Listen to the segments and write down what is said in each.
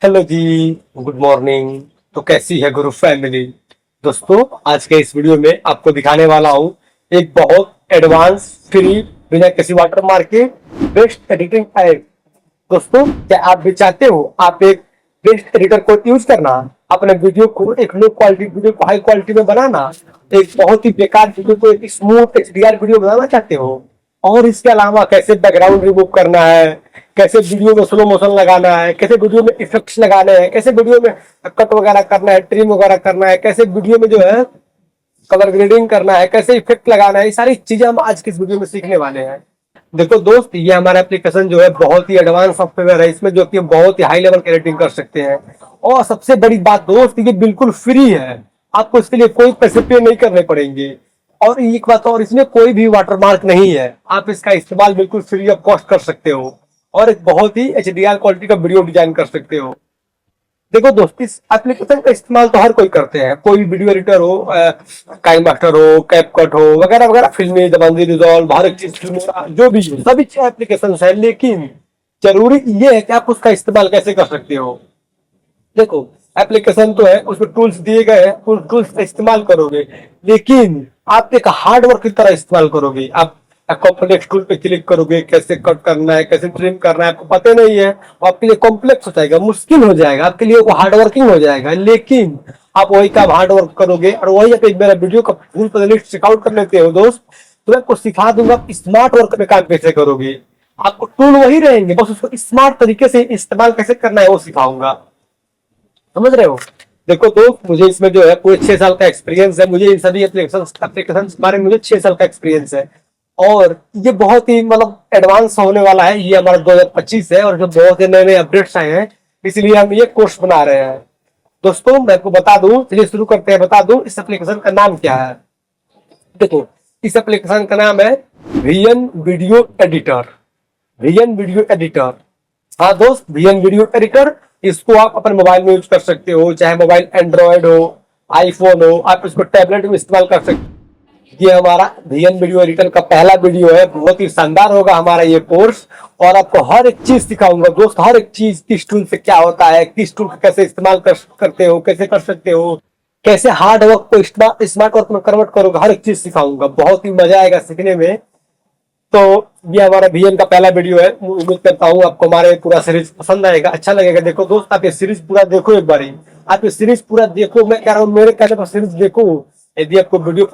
Hello जी। Good morning. तो कैसी है गुरु फैमिली। दोस्तों, आज के इस वीडियो में आपको दिखाने वाला हूँ एक बहुत एडवांस फ्री बिना किसी वाटरमार्क के बेस्ट एडिटिंग ऐप। दोस्तों, क्या आप भी चाहते हो आप एक बेस्ट एडिटर को यूज करना, अपने वीडियो को एक लो क्वालिटी वीडियो को हाई क्वालिटी में बनाना, एक बहुत ही बेकार वीडियो को एक स्मूथ एचडीआर वीडियो बनाना चाहते हो, और इसके अलावा कैसे बैकग्राउंड रिमूव करना है, कैसे वीडियो में स्लो मोशन लगाना है, कैसे वीडियो में इफेक्ट्स लगाने हैं, कैसे वीडियो में कट वगैरह करना है, ट्रिम वगैरह करना है, कैसे वीडियो में जो है कलर ग्रेडिंग करना है, कैसे इफेक्ट लगाना है, ये सारी चीजें हम आज के इस वीडियो में सीखने वाले हैं। देखो दोस्त, ये हमारा एप्लीकेशन जो है बहुत ही एडवांस सॉफ्टवेयर है, इसमें जो कि हम बहुत ही हाई लेवल की एडिटिंग कर सकते हैं। और सबसे बड़ी बात दोस्त, ये बिल्कुल फ्री है। आपको इसके लिए कोई पैसे पे नहीं करने पड़ेंगे। और एक बात और, इसमें कोई भी वाटरमार्क नहीं है। आप इसका इस्तेमाल बिल्कुल फ्री ऑफ कॉस्ट कर सकते हो और एक बहुत ही एचडीआर क्वालिटी का वीडियो डिजाइन कर सकते हो। देखो दोस्त, इस एप्लीकेशन का इस्तेमाल तो हर कोई करते हैं, कोई वीडियो एडिटर हो, काइन मास्टर हो, कैपकट हो, वगैरह वगैरह, फिल्मी दबंगी रिजॉल्व, हर एक चीज फिल्मोरा जो भी है, सभी एप्लीकेशन है। लेकिन जरूरी ये है कि आप उसका इस्तेमाल कैसे कर सकते हो। देखो, एप्लीकेशन तो है, उसमें टूल्स दिए गए हैं, उन टूल्स का इस्तेमाल करोगे, लेकिन आप एक हार्ड वर्क की तरह इस्तेमाल करोगे। आप कॉम्प्लेक्स टूल पे क्लिक करोगे, कैसे कट करना है, कैसे ट्रिम करना है, आपको पता नहीं है, और आपके लिए कॉम्प्लेक्स हो जाएगा, मुश्किल हो जाएगा, आपके लिए वो हार्ड वर्किंग हो जाएगा। लेकिन आप वही काम हार्ड वर्क करोगे और वही आप एक मेरा वीडियो का फुल प्लेलिस्ट चेकआउट कर लेते हो दोस्त, तो मैं आपको सिखा दूंगा स्मार्ट वर्क में काम कैसे करोगे। आपको टूल वही रहेंगे, बस उसको स्मार्ट तरीके से इस्तेमाल कैसे करना है वो सिखाऊंगा। समझ रहे हो। देखो दोस्त, मुझे इसमें जो है पूरे 6 साल का एक्सपीरियंस है। मुझे इन सभी एप्लीकेशन के बारे में मुझे 6 साल का एक्सपीरियंस है। और ये बहुत ही मतलब एडवांस होने वाला है। ये हमारा 2025 है और जो बहुत ही नए नए अपडेट्स आए हैं, इसलिए हम ये कोर्स बना रहे हैं। दोस्तों, मैं आपको बता दूं, चलिए शुरू करते हैं। बता दूं इस एप्लीकेशन का नाम क्या है। देखो, इस एप्लीकेशन का नाम है VN video editor. VN video editor. हाँ दोस्त, वीएन वीडियो एडिटर। इसको आप अपने मोबाइल में यूज कर सकते हो, चाहे मोबाइल एंड्रॉयड हो, आईफोन हो, आप इसको टैबलेट में इस्तेमाल कर सकते हो। ये हमारा वीएन वीडियो एडिटर का पहला वीडियो है। बहुत ही शानदार होगा हमारा ये कोर्स, और आपको हर एक चीज सिखाऊंगा दोस्त। हर एक चीज, किस टूल से क्या होता है, किस टूल का कैसे इस्तेमाल करते हो, कैसे कर सकते हो, कैसे हार्ड वर्क को स्मार्ट वर्क में कन्वर्ट करोगे, हर एक चीज सिखाऊंगा। बहुत ही मजा आएगा सीखने में। तो ये हमारा वीएन का पहला वीडियो है। उम्मीद करता हूँ आपको हमारे पूरा सीरीज पसंद आएगा, अच्छा लगेगा। देखो दोस्त, आप ये सीरीज पूरा देखो एक बारी। आप ये सीरीज पूरा देखो, मैं कह रहा हूँ मेरे कहने पर सीरीज देखो। यदि आपको वीडियो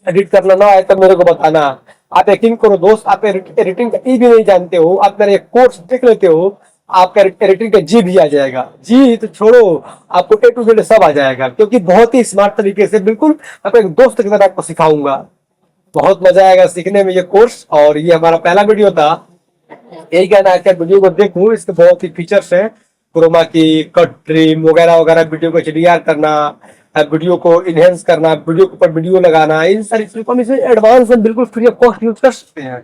एडिट करना ना आए तो मेरे को बताना। आप यकीन करो दोस्त, आप एडिटिंग का ई भी नहीं जानते हो, आप मेरा एक कोर्स देख लेते हो, आपका एडिटिंग का जी भी आ जाएगा। जी तो छोड़ो, आपको ए टू जेड सब आ जाएगा, क्योंकि बहुत ही स्मार्ट तरीके से, बिल्कुल आप एक दोस्त की तरह आपको सिखाऊंगा। बहुत मजा आएगा सीखने में ये कोर्स। और ये हमारा पहला वीडियो था। यही कहना है कि वीडियो को देखो, इसके बहुत ही फीचर्स हैं। क्रोमा की, कट, ट्रिम वगैरह वगैरह, वीडियो को एचडीआर करना, वीडियो को इनहेंस करना, वीडियो के ऊपर वीडियो लगाना, इन सारी चीजों को हम इसे एडवांस में बिल्कुल फ्री ऑफ कॉस्ट यूज कर सकते हैं।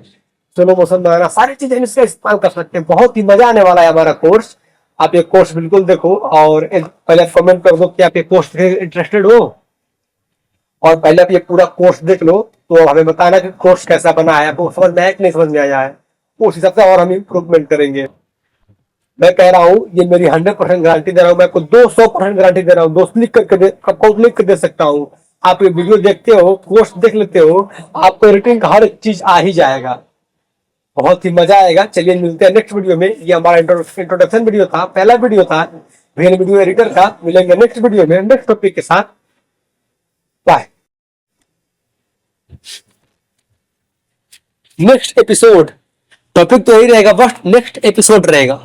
स्लो मोशन बनाना, सारी चीजें हम इसका इस्तेमाल कर सकते हैं। बहुत ही मजा आने वाला है हमारा कोर्स। आप ये कोर्स बिल्कुल देखो, और पहले आप कमेंट कर दो कि आप ये कोर्स इंटरेस्टेड हो, और पहले आप ये पूरा कोर्स देख लो, तो हमें बताना कि कोर्स कैसा बना है, आपको समझ में आया कि नहीं समझ में आया है। उस हिसाब से और हम इम्प्रूवमेंट करेंगे। मैं कह रहा हूँ, ये मेरी 100% गारंटी दे रहा हूँ, मैं आपको 200% गारंटी दे रहा हूँ दोस्त। लिख कर दे सकता हूँ। आप ये वीडियो देखते हो, कोर्स देख लेते हो, आपको एडिटिंग का हर एक चीज आ ही जाएगा। बहुत ही मजा आएगा। चलिए मिलते हैं नेक्स्ट वीडियो में। ये हमारा इंट्रोडक्शन वीडियो था, पहला वीडियो था वीडियो एडिटर का। मिलेंगे नेक्स्ट वीडियो में नेक्स्ट टॉपिक के साथ। बाय। नेक्स्ट एपिसोड, टॉपिक तो यही रहेगा, बस नेक्स्ट एपिसोड रहेगा।